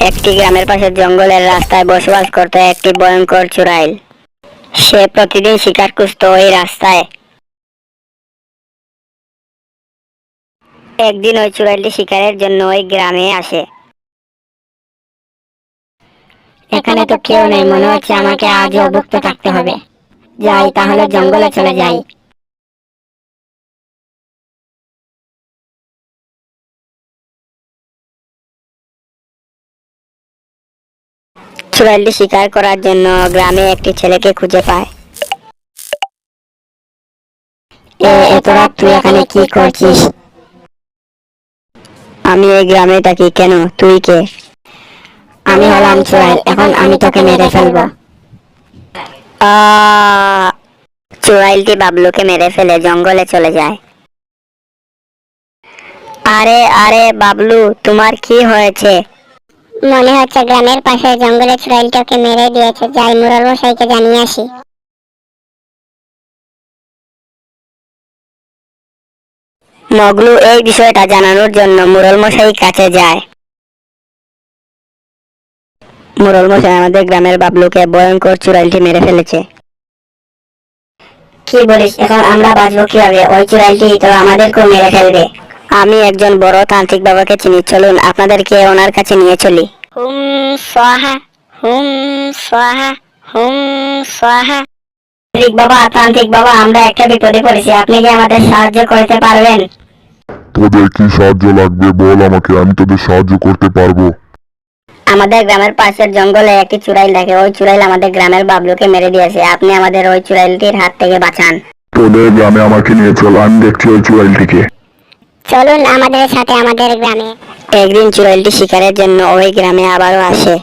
একটি গ্রামের পাশে জঙ্গলের রাস্তায় বসবাস করত একটি ভয়ঙ্কর চোরাইল। সে প্রতিদিন শিকার খুঁজত ওই রাস্তায়। একদিন ওই চোরাইলটি শিকারের জন্য ওই গ্রামে আসে। এখানে তো কেউ নেই, মনে হচ্ছে আমাকে আজও অভুক্ত থাকতে হবে। যাই তাহলে, জঙ্গলে চলে যাই। চোরাইলটি শিকার করার জন্য গ্রামে একটি ছেলেকে খুঁজে পায়। এত রাত তুই এখানে কি করছিস? আমি এই গ্রামে থাকি। কেন, তুই কে? আমি হলাম চোরাইল, এখন আমি তোকে মেরে ফেলবো। চোরাইলটি বাবলুকে মেরে ফেলে জঙ্গলে চলে যায়। আরে আরে বাবলু, তোমার কি হয়েছে? মনে হচ্ছে গ্রামের পাশে জঙ্গলে চোরাইলটাকে মেরে দিয়েছে। যাই মুরল মশাইকে জানিয়ে আসি। মগলু এই বিষয়টা জানানোর জন্য মুরল মশাই কাছে যায়। মুরল মশাই, আমাদের গ্রামের বাবলুকে ভয়ঙ্কর চোরাইলটি মেরে ফেলেছে। কি বলিস? এখন আমরা বাঁচবো কিভাবে? ওই চোরাইলটি তো আমাদেরকেও মেরে ফেলবে। আমি একজন বড় তান্ত্রিক বাবাকে চিনি, চলুন আপনাদেরকে ওনার কাছে নিয়ে চলি। হুম স্বাহা, হুম স্বাহা, হুম স্বাহা। তান্ত্রিক বাবা, আমরা একটা বিপদে পড়েছি, আপনি কি আমাদের সাহায্য করতে পারবেন? তোদের কি সাহায্য লাগবে বল আমাকে, আমি তোদের সাহায্য করতে পারবো। আমাদের গ্রামের পাশের জঙ্গলে একটি চুড়াইল থাকে। ওই চুড়াইল আমাদের গ্রামের বাবলুকে মেরে দিয়েছে। আপনি আমাদের ওই চুড়াইলটির হাত থেকে বাঁচান। তোদের গ্রামে আমাকে নিয়ে চল, আমি দেখছি ওই চুড়াইলটিকে। চলুন আমাদের সাথে আমাদের গ্রামে। একদিন চুড়াইলটি শিকারের জন্য ওই গ্রামে আবারও আসে।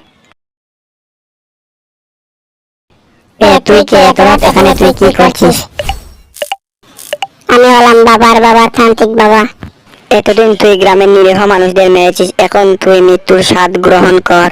তুই কে? এত রাত এখানে তুই কি করছিস? আমি হলাম বাবার তান্ত্রিক বাবা। এতদিন তুই গ্রামের নিরীহ মানুষদের মেরেছিস, এখন তুই মৃত্যুর স্বাদ গ্রহণ কর।